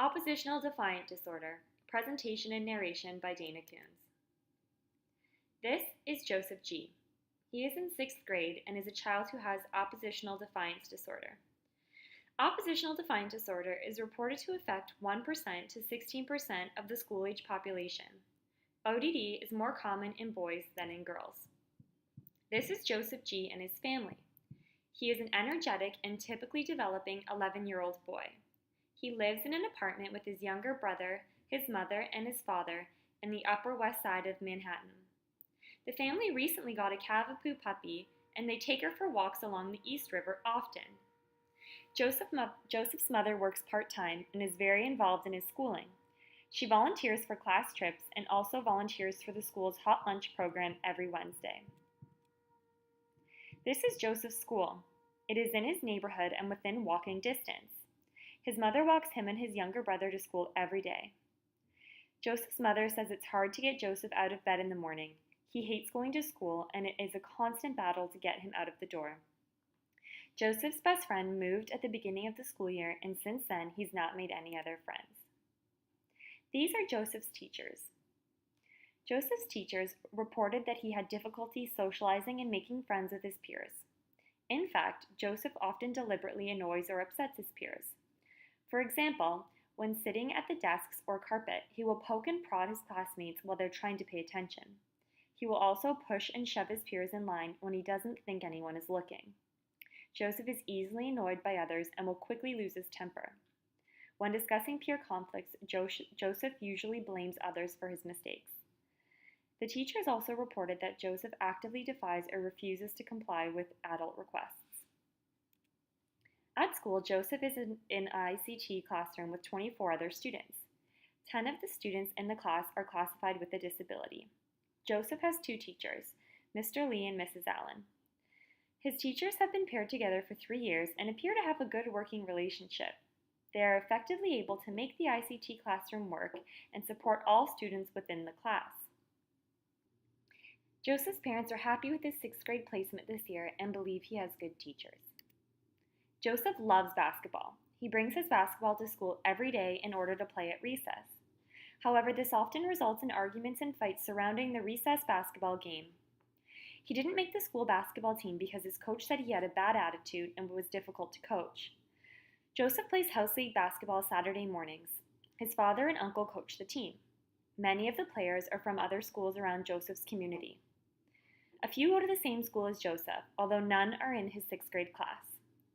Oppositional Defiant Disorder, presentation and narration by Dana Coons. This is Joseph G. He is in 6th grade and is a child who has oppositional defiance disorder. Oppositional defiant disorder is reported to affect 1% to 16% of the school-age population. ODD is more common in boys than in girls. This is Joseph G. and his family. He is an energetic and typically developing 11-year-old boy. He lives in an apartment with his younger brother, his mother, and his father in the Upper West Side of Manhattan. The family recently got a Cavapoo puppy, and they take her for walks along the East River often. Joseph's mother works part-time and is very involved in his schooling. She volunteers for class trips and also volunteers for the school's hot lunch program every Wednesday. This is Joseph's school. It is in his neighborhood and within walking distance. His mother walks him and his younger brother to school every day. Joseph's mother says it's hard to get Joseph out of bed in the morning. He hates going to school, and it is a constant battle to get him out of the door. Joseph's best friend moved at the beginning of the school year, and since then, he's not made any other friends. These are Joseph's teachers. Joseph's teachers reported that he had difficulty socializing and making friends with his peers. In fact, Joseph often deliberately annoys or upsets his peers. For example, when sitting at the desks or carpet, he will poke and prod his classmates while they're trying to pay attention. He will also push and shove his peers in line when he doesn't think anyone is looking. Joseph is easily annoyed by others and will quickly lose his temper. When discussing peer conflicts, Joseph usually blames others for his mistakes. The teachers also reported that Joseph actively defies or refuses to comply with adult requests. At school, Joseph is in an ICT classroom with 24 other students. 10 of the students in the class are classified with a disability. Joseph has 2 teachers, Mr. Lee and Mrs. Allen. His teachers have been paired together for 3 years and appear to have a good working relationship. They are effectively able to make the ICT classroom work and support all students within the class. Joseph's parents are happy with his 6th grade placement this year and believe he has good teachers. Joseph loves basketball. He brings his basketball to school every day in order to play at recess. However, this often results in arguments and fights surrounding the recess basketball game. He didn't make the school basketball team because his coach said he had a bad attitude and was difficult to coach. Joseph plays house league basketball Saturday mornings. His father and uncle coach the team. Many of the players are from other schools around Joseph's community. A few go to the same school as Joseph, although none are in his 6th grade class.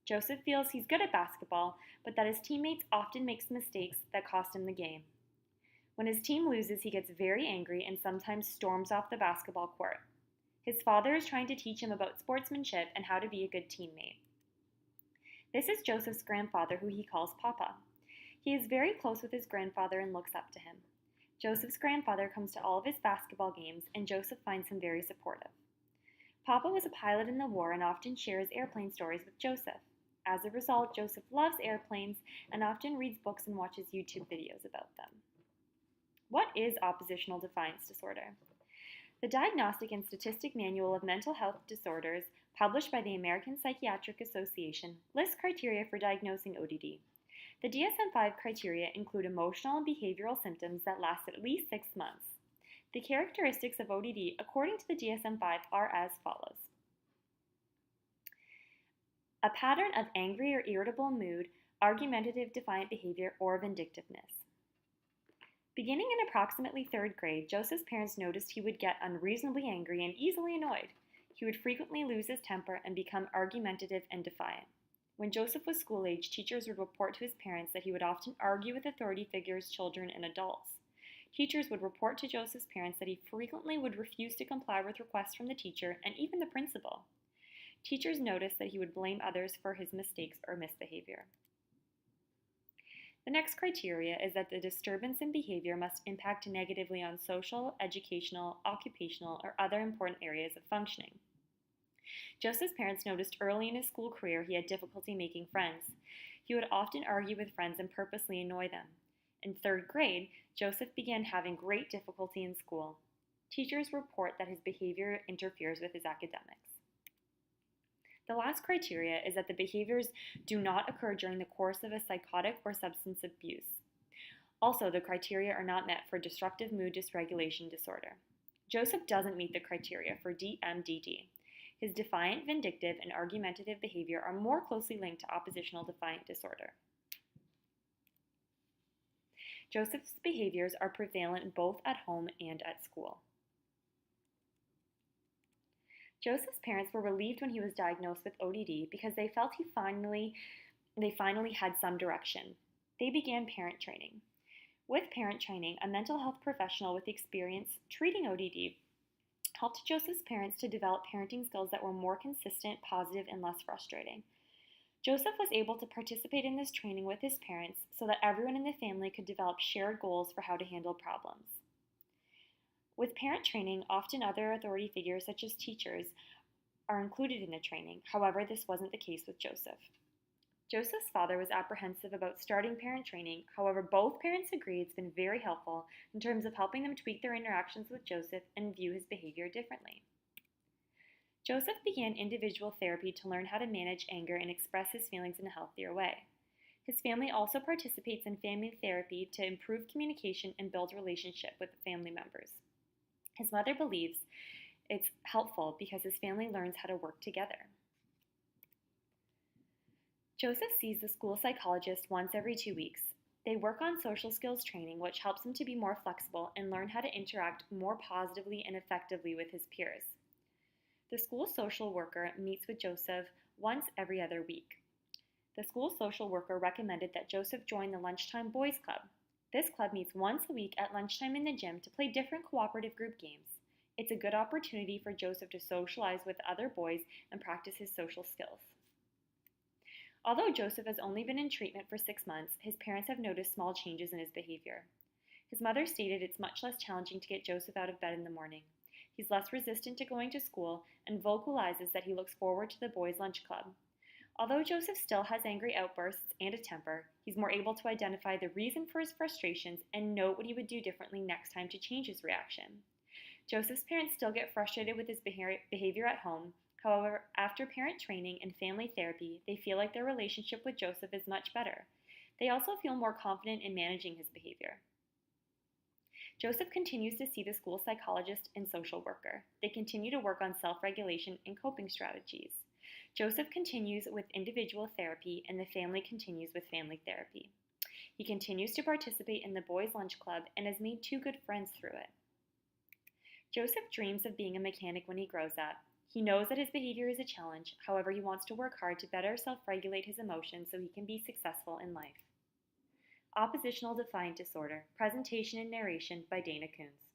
Joseph feels he's good at basketball, but that his teammates often make mistakes that cost him the game. When his team loses, he gets very angry and sometimes storms off the basketball court. His father is trying to teach him about sportsmanship and how to be a good teammate. This is Joseph's grandfather, who he calls Papa. He is very close with his grandfather and looks up to him. Joseph's grandfather comes to all of his basketball games, and Joseph finds him very supportive. Papa was a pilot in the war and often shares airplane stories with Joseph. As a result, Joseph loves airplanes and often reads books and watches YouTube videos about them. What is oppositional defiance disorder? The Diagnostic and Statistic Manual of Mental Health Disorders, published by the American Psychiatric Association, lists criteria for diagnosing ODD. The DSM-5 criteria include emotional and behavioral symptoms that last at least 6 months. The characteristics of ODD, according to the DSM-5, are as follows. A pattern of angry or irritable mood, argumentative defiant behavior, or vindictiveness. Beginning in approximately 3rd grade, Joseph's parents noticed he would get unreasonably angry and easily annoyed. He would frequently lose his temper and become argumentative and defiant. When Joseph was school age, teachers would report to his parents that he would often argue with authority figures, children, and adults. Teachers would report to Joseph's parents that he frequently would refuse to comply with requests from the teacher and even the principal. Teachers noticed that he would blame others for his mistakes or misbehavior. The next criteria is that the disturbance in behavior must impact negatively on social, educational, occupational, or other important areas of functioning. Joseph's parents noticed early in his school career he had difficulty making friends. He would often argue with friends and purposely annoy them. In 3rd grade, Joseph began having great difficulty in school. Teachers report that his behavior interferes with his academics. The last criteria is that the behaviors do not occur during the course of a psychotic or substance abuse. Also, the criteria are not met for disruptive mood dysregulation disorder. Joseph doesn't meet the criteria for DMDD. His defiant, vindictive, and argumentative behavior are more closely linked to oppositional defiant disorder. Joseph's behaviors are prevalent both at home and at school. Joseph's parents were relieved when he was diagnosed with ODD because they felt they finally had some direction. They began parent training. With parent training, a mental health professional with experience treating ODD helped Joseph's parents to develop parenting skills that were more consistent, positive, and less frustrating. Joseph was able to participate in this training with his parents so that everyone in the family could develop shared goals for how to handle problems. With parent training, often other authority figures such as teachers are included in the training. However, this wasn't the case with Joseph. Joseph's father was apprehensive about starting parent training. However, both parents agreed it's been very helpful in terms of helping them tweak their interactions with Joseph and view his behavior differently. Joseph began individual therapy to learn how to manage anger and express his feelings in a healthier way. His family also participates in family therapy to improve communication and build relationship with family members. His mother believes it's helpful because his family learns how to work together. Joseph sees the school psychologist once every 2 weeks. They work on social skills training, which helps him to be more flexible and learn how to interact more positively and effectively with his peers. The school social worker meets with Joseph once every other week. The school social worker recommended that Joseph join the Lunchtime Boys Club. This club meets once a week at lunchtime in the gym to play different cooperative group games. It's a good opportunity for Joseph to socialize with other boys and practice his social skills. Although Joseph has only been in treatment for 6 months, his parents have noticed small changes in his behavior. His mother stated it's much less challenging to get Joseph out of bed in the morning. He's less resistant to going to school and vocalizes that he looks forward to the boys' lunch club. Although Joseph still has angry outbursts and a temper, he's more able to identify the reason for his frustrations and note what he would do differently next time to change his reaction. Joseph's parents still get frustrated with his behavior at home. However, after parent training and family therapy, they feel like their relationship with Joseph is much better. They also feel more confident in managing his behavior. Joseph continues to see the school psychologist and social worker. They continue to work on self-regulation and coping strategies. Joseph continues with individual therapy and the family continues with family therapy. He continues to participate in the boys' lunch club and has made 2 good friends through it. Joseph dreams of being a mechanic when he grows up. He knows that his behavior is a challenge. However, he wants to work hard to better self-regulate his emotions so he can be successful in life. Oppositional Defiant Disorder, Presentation and Narration by Dana Koontz.